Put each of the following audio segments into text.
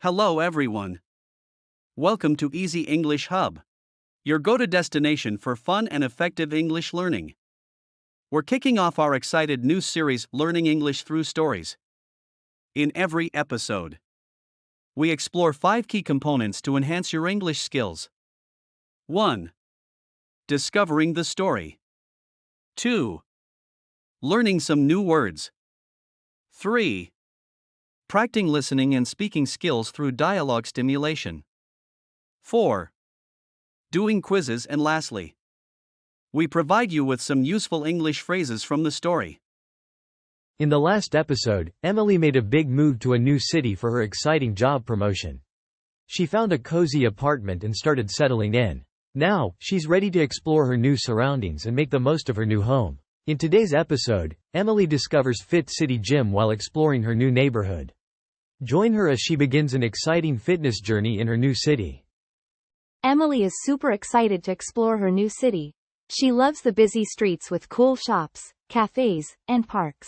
Hello everyone. Welcome to Easy English Hub, your go-to destination for fun and effective English learning. We're kicking off our excited new series, Learning English Through Stories. In every episode, we explore 5 key components to enhance your English skills. 1. Discovering the story. 2. Learning some new words. 3. Practicing listening and speaking skills through dialogue stimulation. 4. Doing quizzes, and lastly, we provide you with some useful English phrases from the story. In the last episode, Emily made a big move to a new city for her exciting job promotion. She found a cozy apartment and started settling in. Now, she's ready to explore her new surroundings and make the most of her new home. In today's episode, Emily discovers Fit City Gym while exploring her new neighborhood. Join her as she begins an exciting fitness journey in her new city. Emily is super excited to explore her new city. She loves the busy streets with cool shops, cafes, and parks.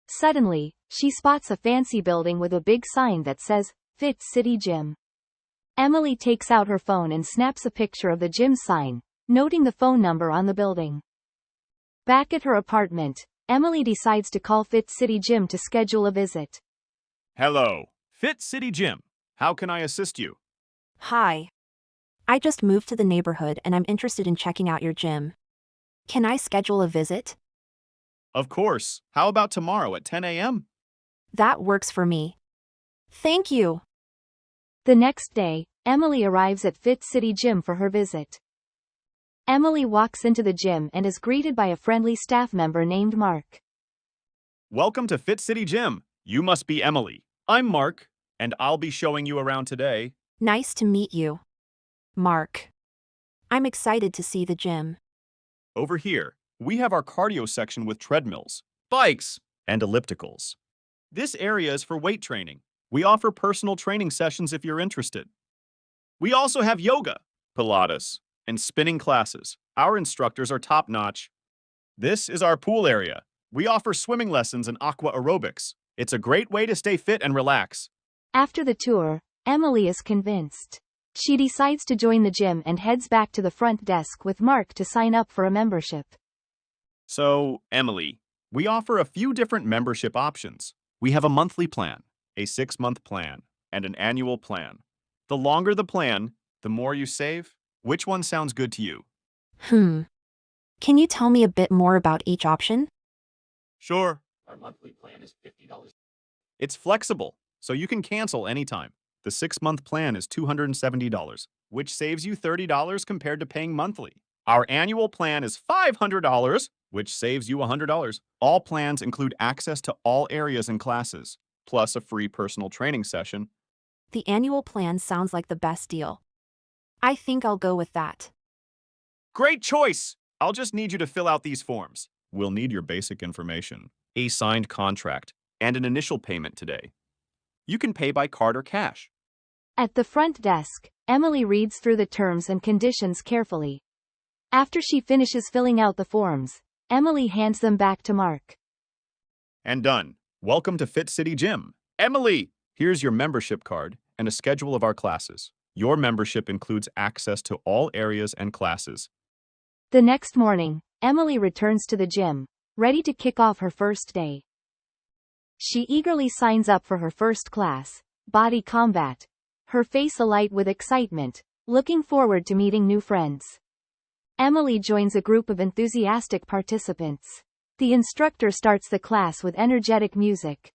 Suddenly, she spots a fancy building with a big sign that says, Fit City Gym. Emily takes out her phone and snaps a picture of the gym sign, noting the phone number on the building. Back at her apartment, Emily decides to call Fit City Gym to schedule a visit. Hello, Fit City Gym. How can I assist you? Hi. I just moved to the neighborhood and I'm interested in checking out your gym. Can I schedule a visit? Of course. How about tomorrow at 10 a.m.? That works for me. Thank you. The next day, Emily arrives at Fit City Gym for her visit. Emily walks into the gym and is greeted by a friendly staff member named Mark. Welcome to Fit City Gym. You must be Emily. I'm Mark, and I'll be showing you around today. Nice to meet you, Mark. I'm excited to see the gym. Over here, we have our cardio section with treadmills, bikes, and ellipticals. This area is for weight training. We offer personal training sessions if you're interested. We also have yoga, Pilates, and spinning classes. Our instructors are top-notch. This is our pool area. We offer swimming lessons and aqua aerobics. It's a great way to stay fit and relax. After the tour, Emily is convinced. She decides to join the gym and heads back to the front desk with Mark to sign up for a membership. So, Emily, we offer a few different membership options. We have a monthly plan, a 6-month plan, and an annual plan. The longer the plan, the more you save. Which one sounds good to you? Can you tell me a bit more about each option? Sure. Our monthly plan is $50. It's flexible, so you can cancel anytime. The 6-month plan is $270, which saves you $30 compared to paying monthly. Our annual plan is $500, which saves you $100. All plans include access to all areas and classes, plus a free personal training session. The annual plan sounds like the best deal. I think I'll go with that. Great choice! I'll just need you to fill out these forms. We'll need your basic information, a signed contract, and an initial payment today. You can pay by card or cash. At the front desk, Emily reads through the terms and conditions carefully. After she finishes filling out the forms, Emily hands them back to Mark. And done. Welcome to Fit City Gym. Emily, here's your membership card and a schedule of our classes. Your membership includes access to all areas and classes. The next morning, Emily returns to the gym, ready to kick off her first day. She eagerly signs up for her first class, Body Combat, her face alight with excitement, looking forward to meeting new friends. Emily joins a group of enthusiastic participants. The instructor starts the class with energetic music.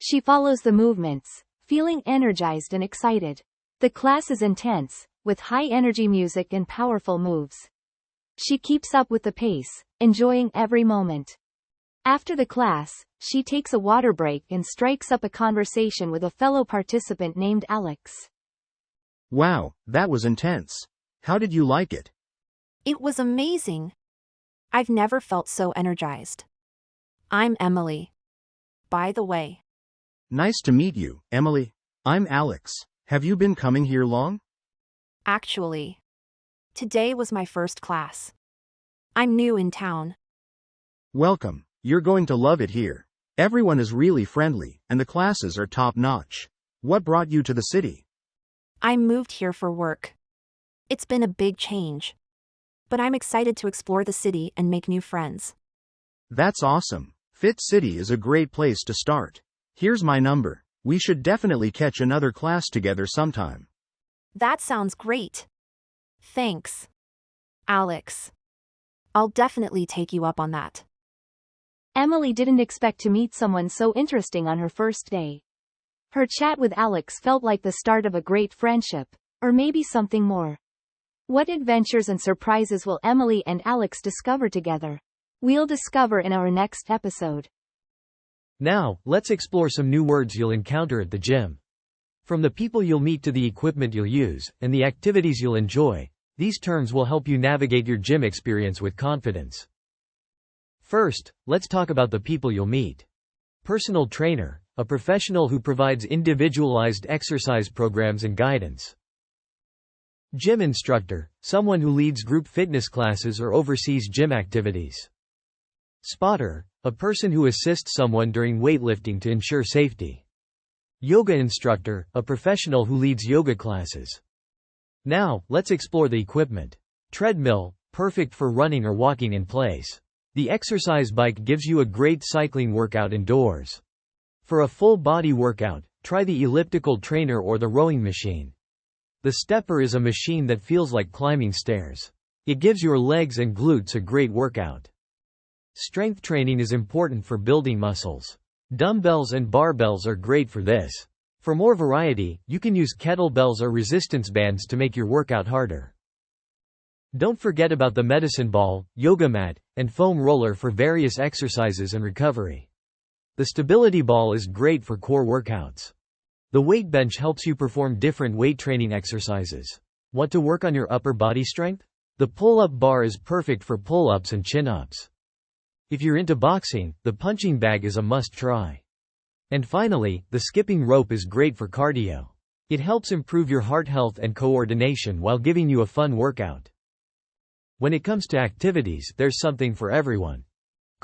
She follows the movements, feeling energized and excited. The class is intense, with high-energy music and powerful moves. She keeps up with the pace, enjoying every moment. After the class, she takes a water break and strikes up a conversation with a fellow participant named Alex. Wow, that was intense. How did you like it? It was amazing. I've never felt so energized. I'm Emily. By the way. Nice to meet you, Emily. I'm Alex. Have you been coming here long? Actually, today was my first class. I'm new in town. Welcome. You're going to love it here. Everyone is really friendly, and the classes are top-notch. What brought you to the city? I moved here for work. It's been a big change. But I'm excited to explore the city and make new friends. That's awesome. Fit City is a great place to start. Here's my number. We should definitely catch another class together sometime. That sounds great. Thanks, Alex. I'll definitely take you up on that. Emily didn't expect to meet someone so interesting on her first day. Her chat with Alex felt like the start of a great friendship, or maybe something more. What adventures and surprises will Emily and Alex discover together? We'll discover in our next episode. Now, let's explore some new words you'll encounter at the gym. From the people you'll meet to the equipment you'll use, and the activities you'll enjoy, these terms will help you navigate your gym experience with confidence. First, let's talk about the people you'll meet. Personal trainer, a professional who provides individualized exercise programs and guidance. Gym instructor, someone who leads group fitness classes or oversees gym activities. Spotter, a person who assists someone during weightlifting to ensure safety. Yoga instructor, a professional who leads yoga classes. Now, let's explore the equipment. Treadmill, perfect for running or walking in place. The exercise bike gives you a great cycling workout indoors. For a full body workout, try the elliptical trainer or the rowing machine. The stepper is a machine that feels like climbing stairs. It gives your legs and glutes a great workout. Strength training is important for building muscles. Dumbbells and barbells are great for this. For more variety, you can use kettlebells or resistance bands to make your workout harder. Don't forget about the medicine ball, yoga mat, and foam roller for various exercises and recovery. The stability ball is great for core workouts. The weight bench helps you perform different weight training exercises. Want to work on your upper body strength? The pull-up bar is perfect for pull-ups and chin-ups. If you're into boxing, the punching bag is a must-try. And finally, the skipping rope is great for cardio. It helps improve your heart health and coordination while giving you a fun workout. When it comes to activities, there's something for everyone.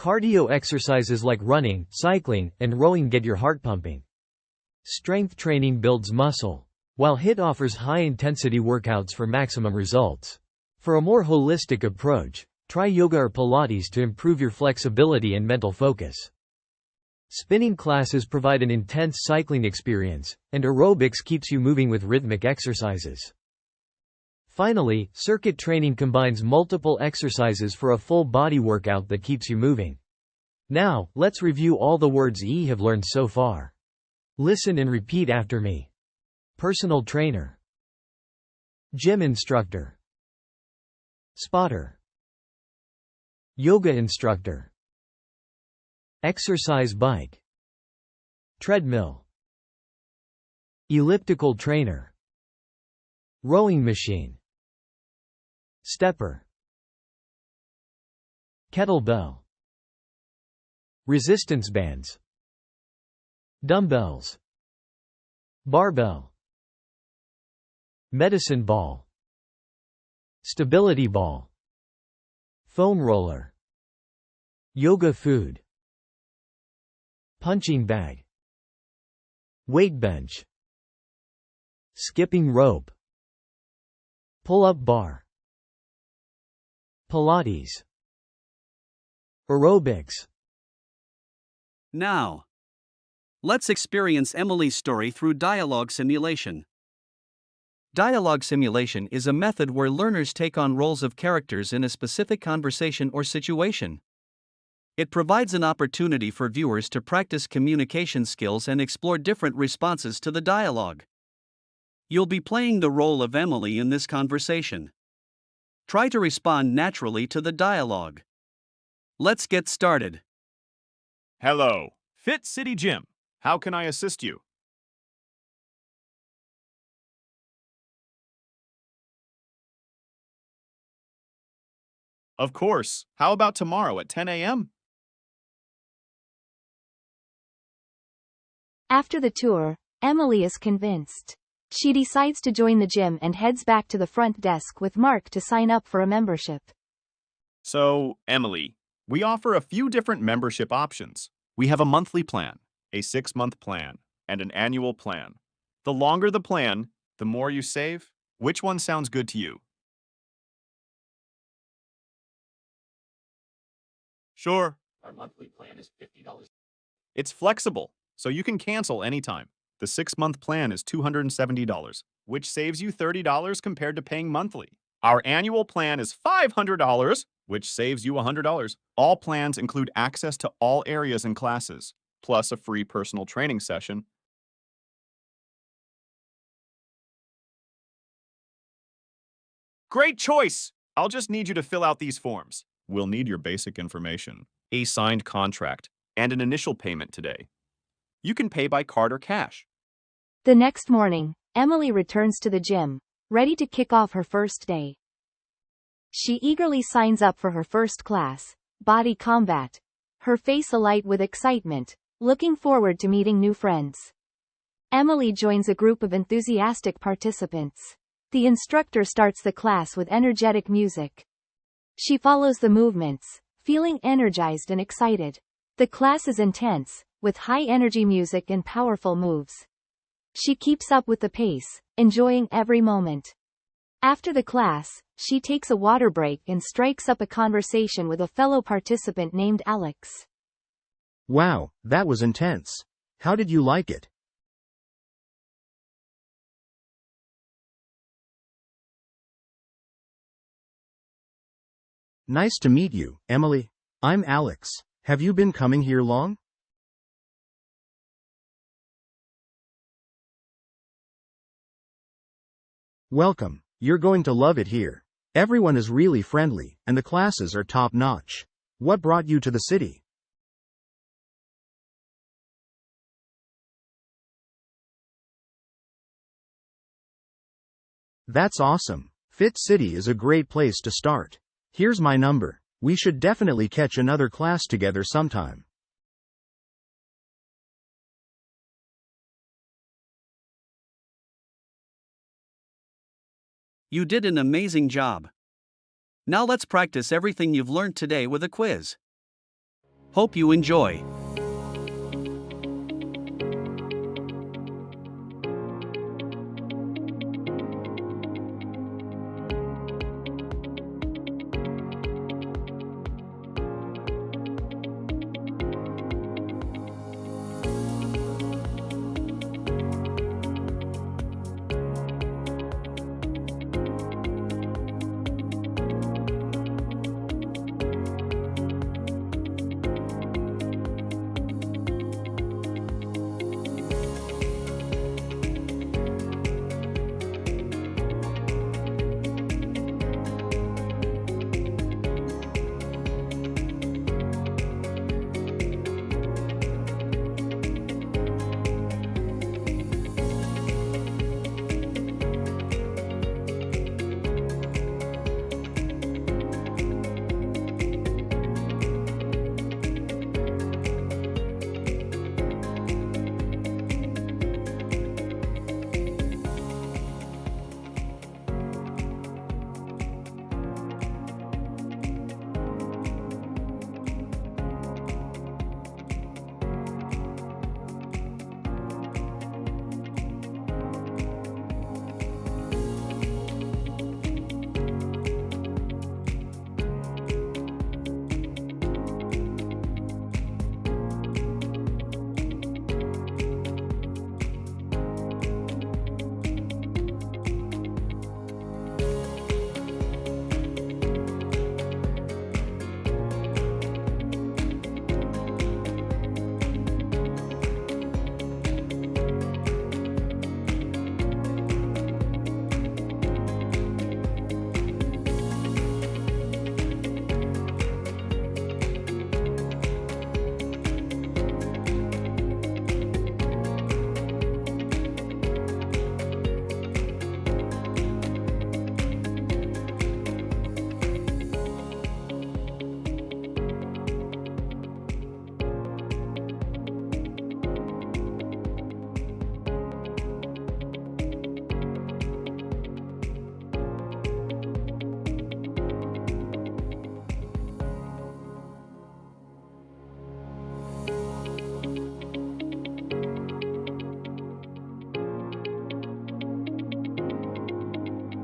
Cardio exercises like running, cycling, and rowing get your heart pumping. Strength training builds muscle, while HIIT offers high-intensity workouts for maximum results. For a more holistic approach, try yoga or Pilates to improve your flexibility and mental focus. Spinning classes provide an intense cycling experience, and aerobics keeps you moving with rhythmic exercises. Finally, circuit training combines multiple exercises for a full body workout that keeps you moving. Now, let's review all the words you have learned so far. Listen and repeat after me. Personal trainer. Gym instructor. Spotter. Yoga instructor. Exercise bike. Treadmill. Elliptical trainer. Rowing machine. Stepper. Kettlebell. Resistance bands. Dumbbells. Barbell. Medicine ball. Stability ball. Foam roller. Yoga food. Punching bag. Weight bench. Skipping rope. Pull-up bar. Pilates. Aerobics. Now, let's experience Emily's story through dialogue simulation. Dialogue simulation is a method where learners take on roles of characters in a specific conversation or situation. It provides an opportunity for viewers to practice communication skills and explore different responses to the dialogue. You'll be playing the role of Emily in this conversation. Try to respond naturally to the dialogue. Let's get started. Hello, Fit City Gym. How can I assist you? Of course. How about tomorrow at 10 a.m.? After the tour, Emily is convinced. She decides to join the gym and heads back to the front desk with Mark to sign up for a membership. So, Emily, we offer a few different membership options. We have a monthly plan, a 6-month plan, and an annual plan. The longer the plan, the more you save. Which one sounds good to you? Sure. Our monthly plan is $50. It's flexible, so you can cancel anytime. The 6-month plan is $270, which saves you $30 compared to paying monthly. Our annual plan is $500, which saves you $100. All plans include access to all areas and classes, plus a free personal training session. Great choice! I'll just need you to fill out these forms. We'll need your basic information, a signed contract, and an initial payment today. You can pay by card or cash. The next morning, Emily returns to the gym, ready to kick off her first day. She eagerly signs up for her first class, body combat, her face alight with excitement, looking forward to meeting new friends. Emily joins a group of enthusiastic participants. The instructor starts the class with energetic music. She follows the movements, feeling energized and excited. The class is intense, with high-energy music and powerful moves. She keeps up with the pace, enjoying every moment. After the class, she takes a water break and strikes up a conversation with a fellow participant named Alex. Wow, that was intense. How did you like it? Nice to meet you, Emily. I'm Alex. Have you been coming here long? Welcome. You're going to love it here. Everyone is really friendly, and the classes are top-notch. What brought you to the city? That's awesome. Fit City is a great place to start. Here's my number. We should definitely catch another class together sometime. You did an amazing job. Now let's practice everything you've learned today with a quiz. Hope you enjoy.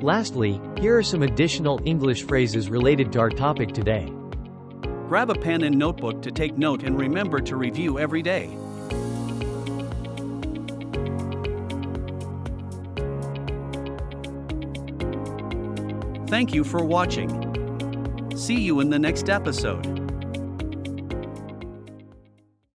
Lastly, here are some additional English phrases related to our topic today. Grab a pen and notebook to take note and remember to review every day. Thank you for watching. See you in the next episode.